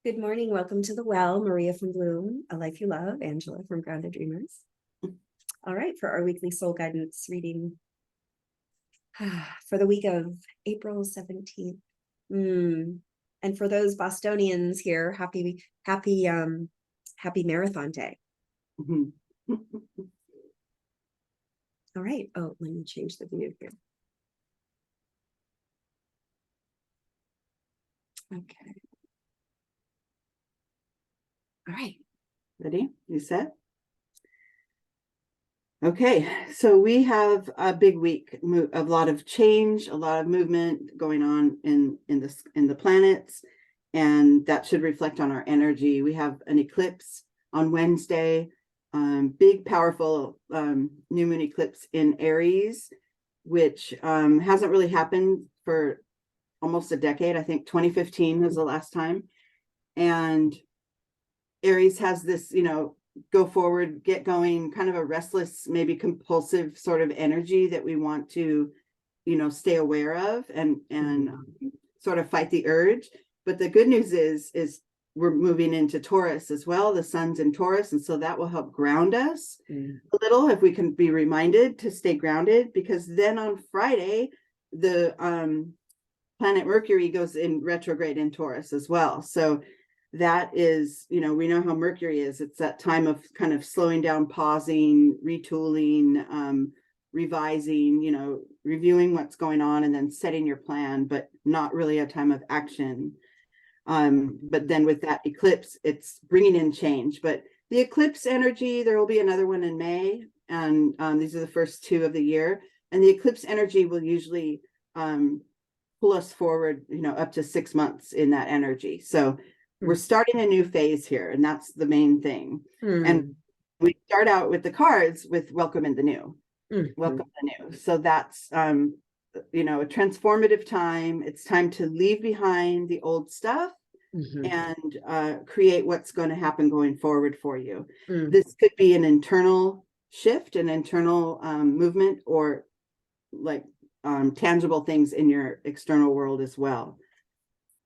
Good morning. Welcome to the Well. Maria from Bloom, A Life You Love, Angela from Grounded Dreamers. All right, for our weekly soul guidance reading for the week of April 17th. And for those Bostonians here, happy marathon day. All right. Oh, let me change the view here. Okay. All right. Ready? You set? Okay, so we have a big week, a lot of change, a lot of movement going on in the planets, and that should reflect on our energy. We have an eclipse on Wednesday, big, powerful new moon eclipse in Aries, which hasn't really happened for almost a decade. I think 2015 was the last time, and Aries has this, go forward, get going, kind of a restless, maybe compulsive sort of energy that we want to, stay aware of and sort of fight the urge. But the good news is we're moving into Taurus as well. The sun's in Taurus, and so that will help ground us a little if we can be reminded to stay grounded, because then on Friday, the planet Mercury goes in retrograde in Taurus as well. So that is, we know how Mercury is. It's that time of kind of slowing down, pausing, retooling, revising, reviewing what's going on, and then setting your plan, but not really a time of action. But then with that eclipse, it's bringing in change. But the eclipse energy, there will be another one in May, and these are the first two of the year. And the eclipse energy will usually pull us forward, up to 6 months in that energy. So we're starting a new phase here, and that's the main thing. And we start out with the cards with welcome in the new. Welcome the new. So that's a transformative time. It's time to leave behind the old stuff and create what's going to happen going forward for you. This could be an internal shift, an internal movement, or like tangible things in your external world as well.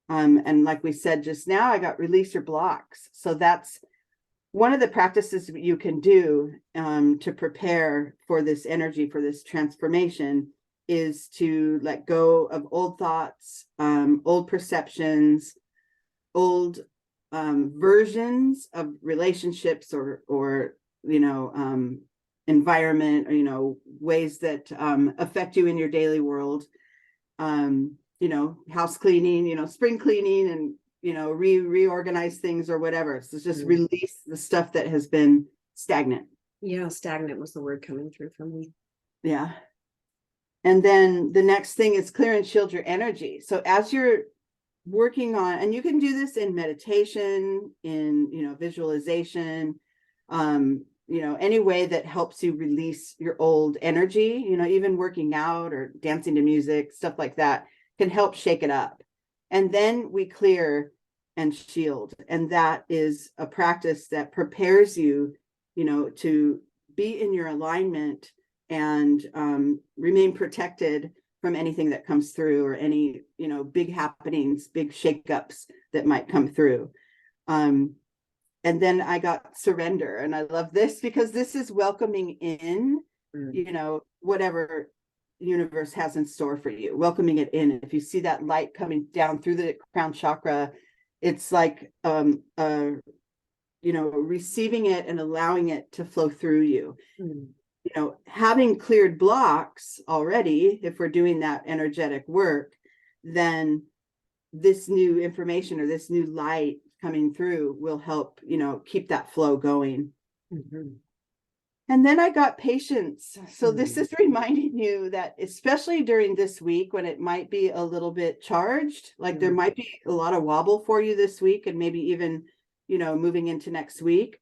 And like we said just now, I got release your blocks. So that's one of the practices you can do to prepare for this energy, for this transformation, is to let go of old thoughts, old perceptions, old versions of relationships or environment, or ways that affect you in your daily world. House cleaning, spring cleaning, and reorganize things or whatever. So just release the stuff that has been stagnant. Yeah, stagnant was the word coming through for me. Yeah. And then the next thing is clear and shield your energy. So as you're working on, and you can do this in meditation, in visualization, any way that helps you release your old energy, even working out or dancing to music, stuff like that can help shake it up. And then we clear and shield. And that is a practice that prepares you, to be in your alignment and remain protected from anything that comes through, or any, big happenings, big shakeups that might come through. And then I got surrender. And I love this because this is welcoming in, whatever universe has in store for you, welcoming it in. If you see that light coming down through the crown chakra, it's like receiving it and allowing it to flow through you. Having cleared blocks already, if we're doing that energetic work, then this new information or this new light coming through will help keep that flow going. And then I got patience. So this is reminding you that, especially during this week when it might be a little bit charged, like there might be a lot of wobble for you this week, and maybe even, moving into next week,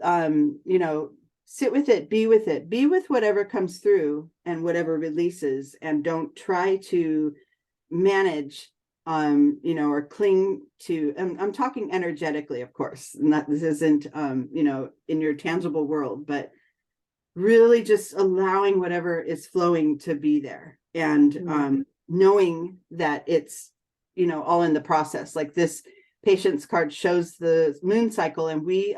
sit with it, be with whatever comes through and whatever releases, and don't try to manage, or cling to, I'm talking energetically, of course, and that this isn't, in your tangible world, but really just allowing whatever is flowing to be there, and knowing that it's all in the process. Like this patient's card shows the moon cycle, and we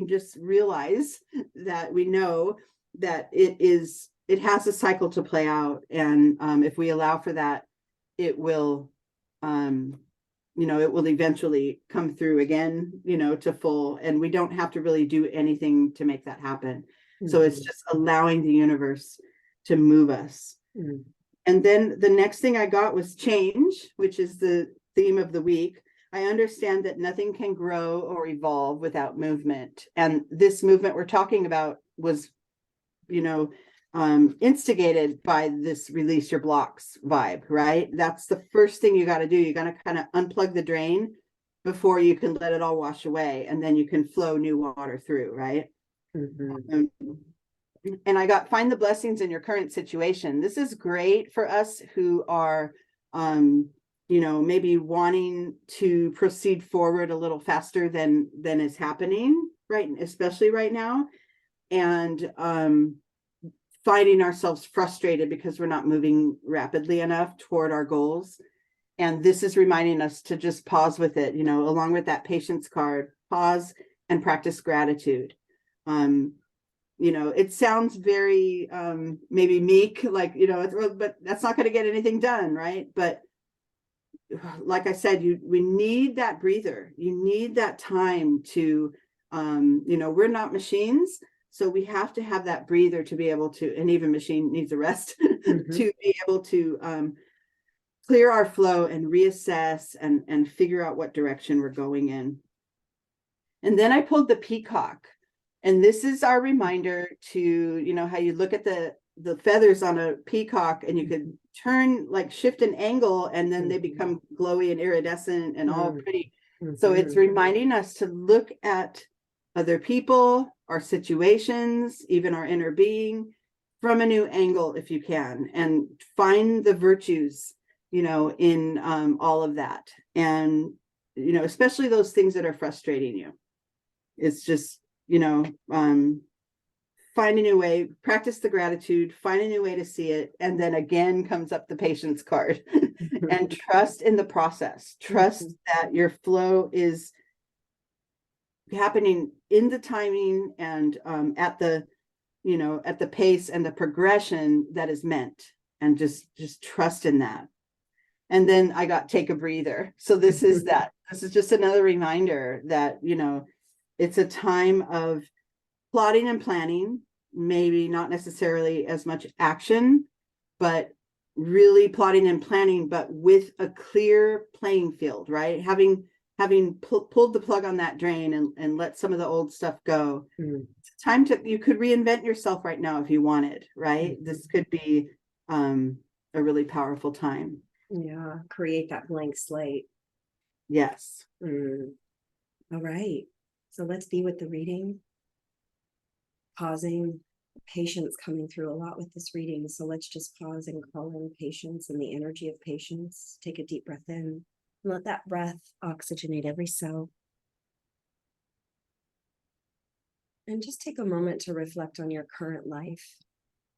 just realize that we know that it has a cycle to play out. And if we allow for that, it will, it will eventually come through again, to full, and we don't have to really do anything to make that happen. So it's just allowing the universe to move us. And then the next thing I got was change, which is the theme of the week. I understand that nothing can grow or evolve without movement. And this movement we're talking about was, instigated by this release your blocks vibe, right? That's the first thing you got to do. You got to kind of unplug the drain before you can let it all wash away. And then you can flow new water through, right? And I got find the blessings in your current situation. This is great for us who are, maybe wanting to proceed forward a little faster than is happening, right? Especially right now. And finding ourselves frustrated because we're not moving rapidly enough toward our goals. And this is reminding us to just pause with it, along with that patience card, pause and practice gratitude. It sounds very maybe meek, like, but that's not going to get anything done, right? But like I said, we need that breather. You need that time to, we're not machines. So we have to have that breather to be able to, and even machine needs a rest, to be able to clear our flow and reassess and figure out what direction we're going in. And then I pulled the peacock. And this is our reminder to, how you look at the feathers on a peacock, and you could turn, like shift an angle, and then they become glowy and iridescent and all pretty. So it's reminding us to look at other people, our situations, even our inner being, from a new angle if you can, and find the virtues, in all of that. And, especially those things that are frustrating you. It's just, find a new way, practice the gratitude, find a new way to see it. And then again comes up the patience card and trust in the process. Trust that your flow is happening in the timing and at the pace and the progression that is meant, and just trust in that. And then I got take a breather. So this is just another reminder that, it's a time of plotting and planning, maybe not necessarily as much action, but really plotting and planning, but with a clear playing field, right? Having pulled the plug on that drain and let some of the old stuff go. It's time you could reinvent yourself right now if you wanted, right? This could be a really powerful time. Yeah, create that blank slate. Yes. All right. So let's be with the reading. Pausing, patience coming through a lot with this reading. So let's just pause and call in patience and the energy of patience. Take a deep breath in. And let that breath oxygenate every cell. And just take a moment to reflect on your current life.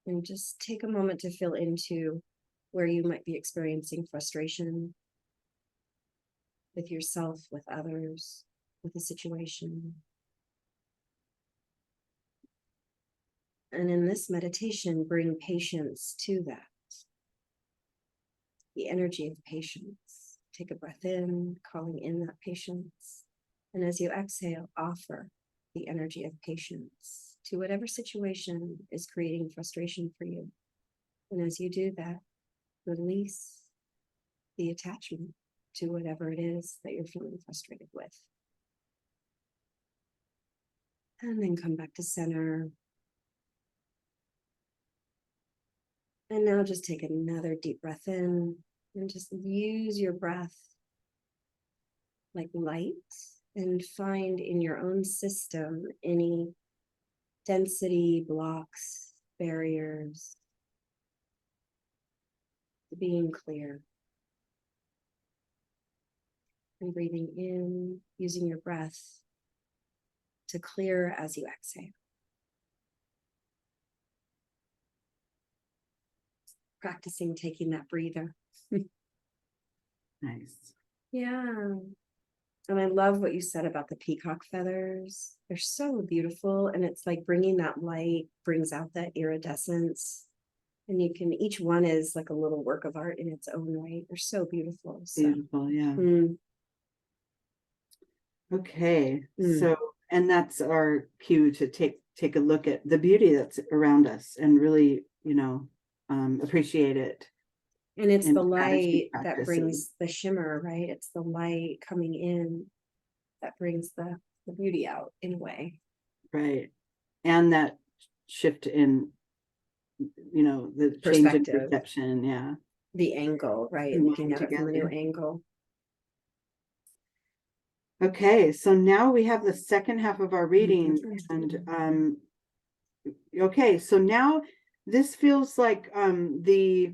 And just take a moment to feel into where you might be experiencing frustration with yourself, with others, with a situation. And in this meditation, bring patience to that. The energy of patience. Take a breath in, calling in that patience. And as you exhale, offer the energy of patience to whatever situation is creating frustration for you. And as you do that, release the attachment to whatever it is that you're feeling frustrated with. And then come back to center. And now just take another deep breath in and just use your breath like light, and find in your own system any density, blocks, barriers, being clear. And breathing in, using your breath to clear as you exhale. Practicing taking that breather. Nice. Yeah. And I love what you said about the peacock feathers. They're so beautiful. And it's like bringing that light, brings out that iridescence. And you can, each one is like a little work of art in its own right. They're so beautiful. So, Beautiful. Yeah. mm, Okay. mm. So, and that's our cue to take a look at the beauty that's around us and really, appreciate it And it's in the gratitude light that practices. brings the shimmer, right? It's the light coming in that brings the beauty out in a way. Right. And that shift in, the change in Perspective, perception. Yeah. the angle, right? And Looking working at it from a new together. angle. Okay. So now we have the second half of our reading. And okay. So now this feels like the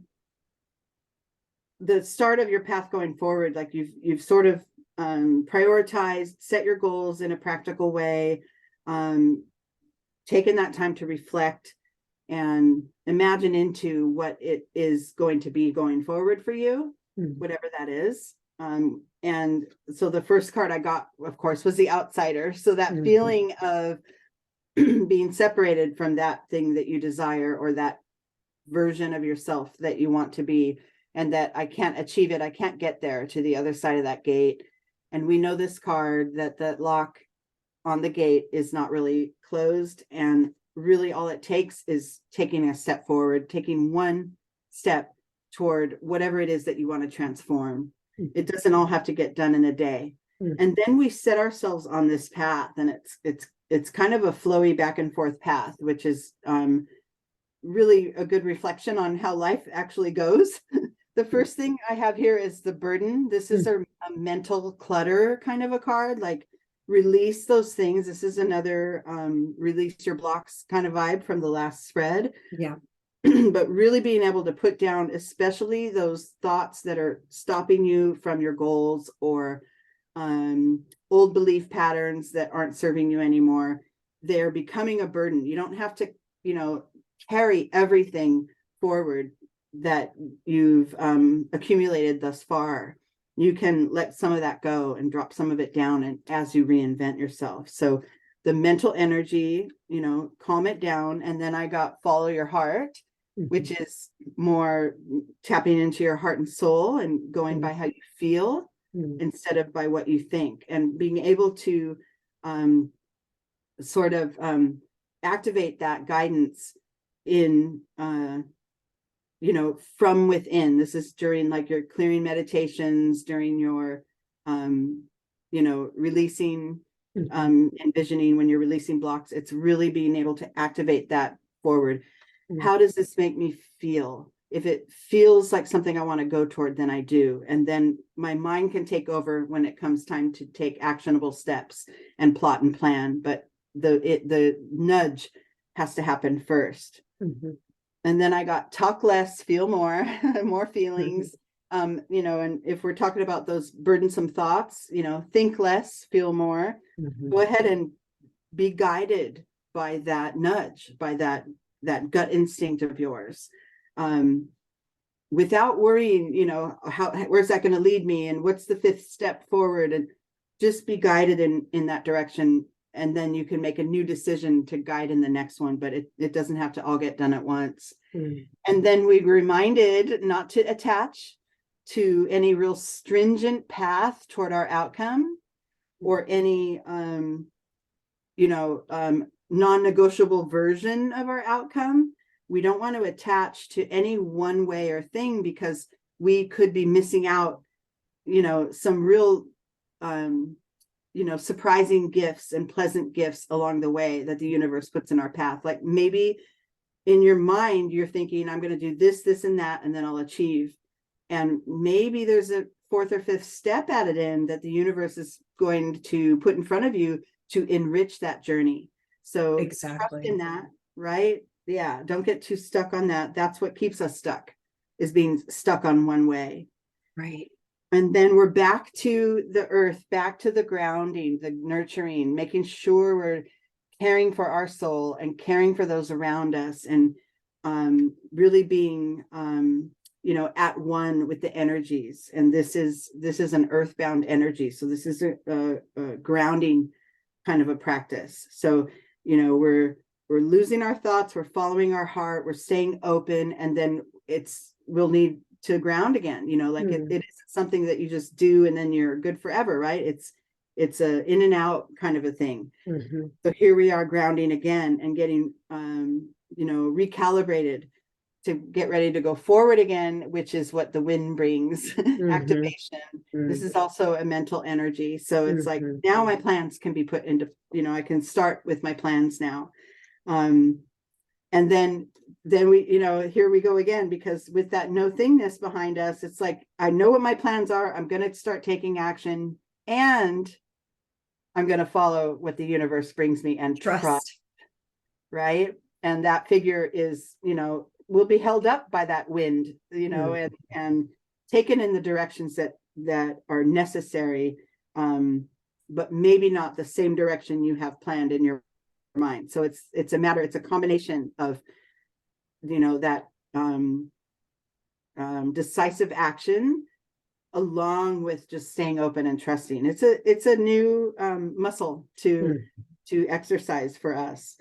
start of your path going forward. Like you've sort of prioritized, set your goals in a practical way, taken that time to reflect and imagine into what it is going to be going forward for you, whatever that is. And so the first card I got, of course, was the outsider. So that feeling of being separated from that thing that you desire, or that version of yourself that you want to be, and that I can't achieve it. I can't get there to the other side of that gate. And we know this card, that lock on the gate is not really closed. And really all it takes is taking a step forward, taking one step toward whatever it is that you want to transform. It doesn't all have to get done in a day. And then we set ourselves on this path, and it's kind of a flowy back and forth path, which is really a good reflection on how life actually goes. The first thing I have here is the burden. This is a mental clutter kind of a card, like release those things. This is another release your blocks kind of vibe from the last spread. Yeah. But really being able to put down, especially those thoughts that are stopping you from your goals, or old belief patterns that aren't serving you anymore. They're becoming a burden. You don't have to, carry everything forward that you've accumulated thus far. You can let some of that go and drop some of it down, and as you reinvent yourself. So the mental energy, calm it down. And then I got follow your heart, which is more tapping into your heart and soul and going by how you feel instead of by what you think, and being able to sort of activate that guidance in from within. This is during like your clearing meditations, during your releasing, envisioning, when you're releasing blocks. It's really being able to activate that forward. How does this make me feel? If it feels like something I want to go toward, then I do. And then my mind can take over when it comes time to take actionable steps and plot and plan. But the nudge has to happen first. And then I got talk less, feel more, more feelings. And if we're talking about those burdensome thoughts, think less, feel more. Go ahead and be guided by that nudge, by that gut instinct of yours, without worrying, where's that going to lead me, and what's the fifth step forward, and just be guided in that direction. And then you can make a new decision to guide in the next one, but it doesn't have to all get done at once. And then we were reminded not to attach to any real stringent path toward our outcome, or any non-negotiable version of our outcome. We don't want to attach to any one way or thing, because we could be missing out, some real surprising gifts and pleasant gifts along the way that the universe puts in our path. Like maybe in your mind, you're thinking, I'm going to do this, this, and that, and then I'll achieve. And maybe there's a fourth or fifth step added in that the universe is going to put in front of you to enrich that journey. So Exactly. trust in that, right? Yeah. Don't get too stuck on that. That's what keeps us stuck, is being stuck on one way. Right. And then we're back to the earth, back to the grounding, the nurturing, making sure we're caring for our soul and caring for those around us, and really being at one with the energies. And this is an earthbound energy. So this is a grounding kind of a practice. So, we're losing our thoughts, we're following our heart, we're staying open, and then we'll need to ground again, like it isn't something that you just do and then you're good forever, right? It's a in and out kind of a thing. So here we are grounding again and getting recalibrated to get ready to go forward again, which is what the wind brings. Activation. This is also a mental energy. So it's like, now my plans can be put into, I can start with my plans now. And then we, here we go again, because with that no thingness behind us, it's like, I know what my plans are. I'm going to start taking action, and I'm going to follow what the universe brings me and trust. Right. And that figure is, will be held up by that wind, and taken in the directions that are necessary, but maybe not the same direction you have planned in your mind. So it's a combination of, that decisive action, along with just staying open and trusting. It's a new muscle to exercise for us.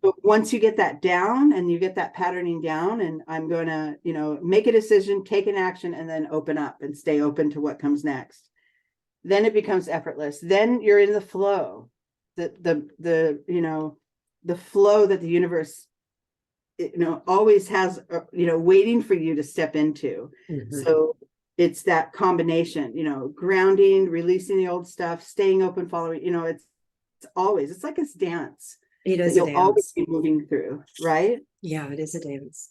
But once you get that down and you get that patterning down, and I'm going to, make a decision, take an action, and then open up and stay open to what comes next, then it becomes effortless. Then you're in the flow, the flow that the universe, always has, waiting for you to step into. So it's that combination, grounding, releasing the old stuff, staying open, following, it's like a dance. It is that you'll always be moving through, right? Yeah, it is a dance.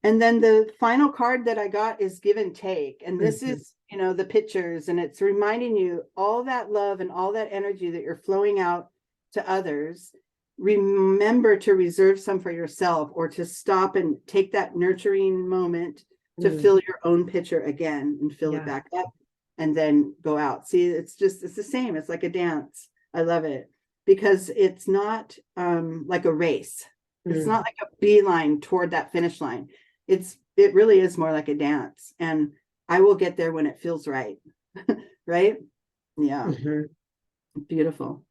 And then the final card that I got is give and take. And this is, the pictures, and it's reminding you all that love and all that energy that you're flowing out to others. Remember to reserve some for yourself, or to stop and take that nurturing moment to fill your own pitcher again and fill it back up, and then go out. See, it's the same. It's like a dance. I love it, because it's not like a race. It's not like a beeline toward that finish line. It really is more like a dance, and I will get there when it feels right. Right? Yeah. Beautiful.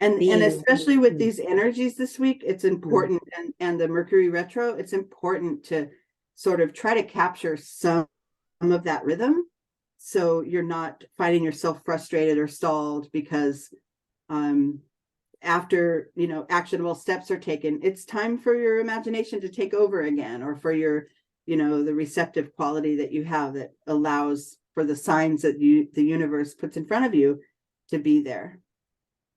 And especially with these energies this week, it's important, and the Mercury retro, it's important to sort of try to capture some of that rhythm, so you're not finding yourself frustrated or stalled because after actionable steps are taken, it's time for your imagination to take over again, or for your the receptive quality that you have that allows for the signs that the universe puts in front of you to be there.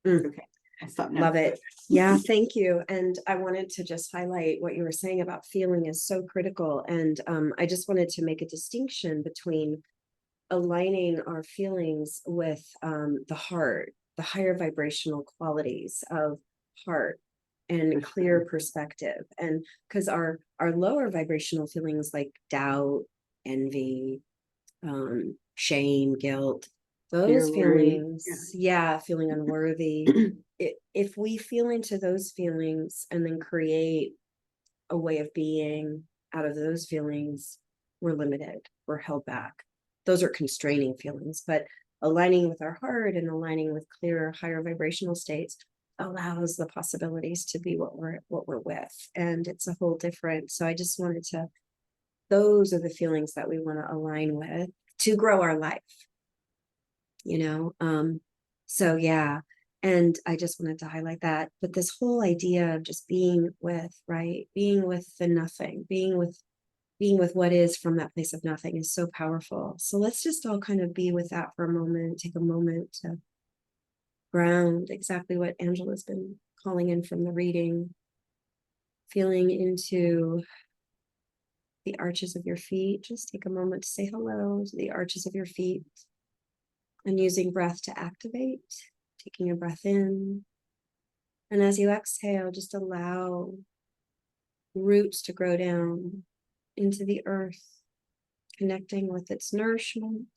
Okay, I stop now. Love it. Yeah, thank you. And I wanted to just highlight what you were saying about feeling is so critical. And I just wanted to make a distinction between aligning our feelings with the heart, the higher vibrational qualities of heart and clear perspective. And because our lower vibrational feelings like doubt, envy, shame, guilt, those feelings, feeling unworthy. If we feel into those feelings and then create a way of being out of those feelings, we're limited, we're held back. Those are constraining feelings, but aligning with our heart and aligning with clearer, higher vibrational states allows the possibilities to be what we're with. And it's a whole different. So I just wanted to, those are the feelings that we want to align with to grow our life, so yeah. And I just wanted to highlight that. But this whole idea of just being with, right, being with the nothing, being with what is from that place of nothing is so powerful. So let's just all kind of be with that for a moment, take a moment to ground exactly what Angela's been calling in from the reading, feeling into the arches of your feet. Just take a moment to say hello to the arches of your feet, and using breath to activate, taking a breath in. And as you exhale, just allow roots to grow down into the earth, connecting with its nourishment,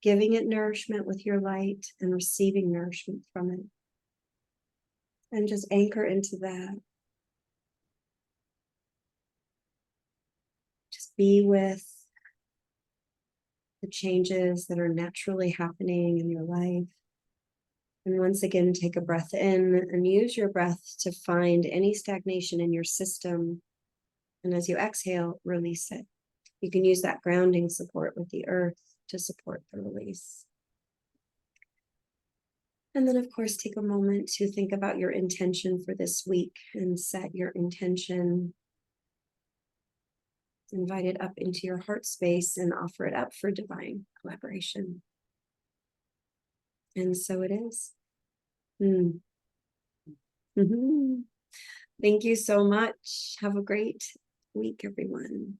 giving it nourishment with your light, and receiving nourishment from it. And just anchor into that. Just be with the changes that are naturally happening in your life. And once again, take a breath in and use your breath to find any stagnation in your system. And as you exhale, release it. You can use that grounding support with the earth to support the release. And then, of course, take a moment to think about your intention for this week and set your intention. Invite it up into your heart space and offer it up for divine collaboration. And so it is. Mm-hmm. Thank you so much. Have a great week, everyone.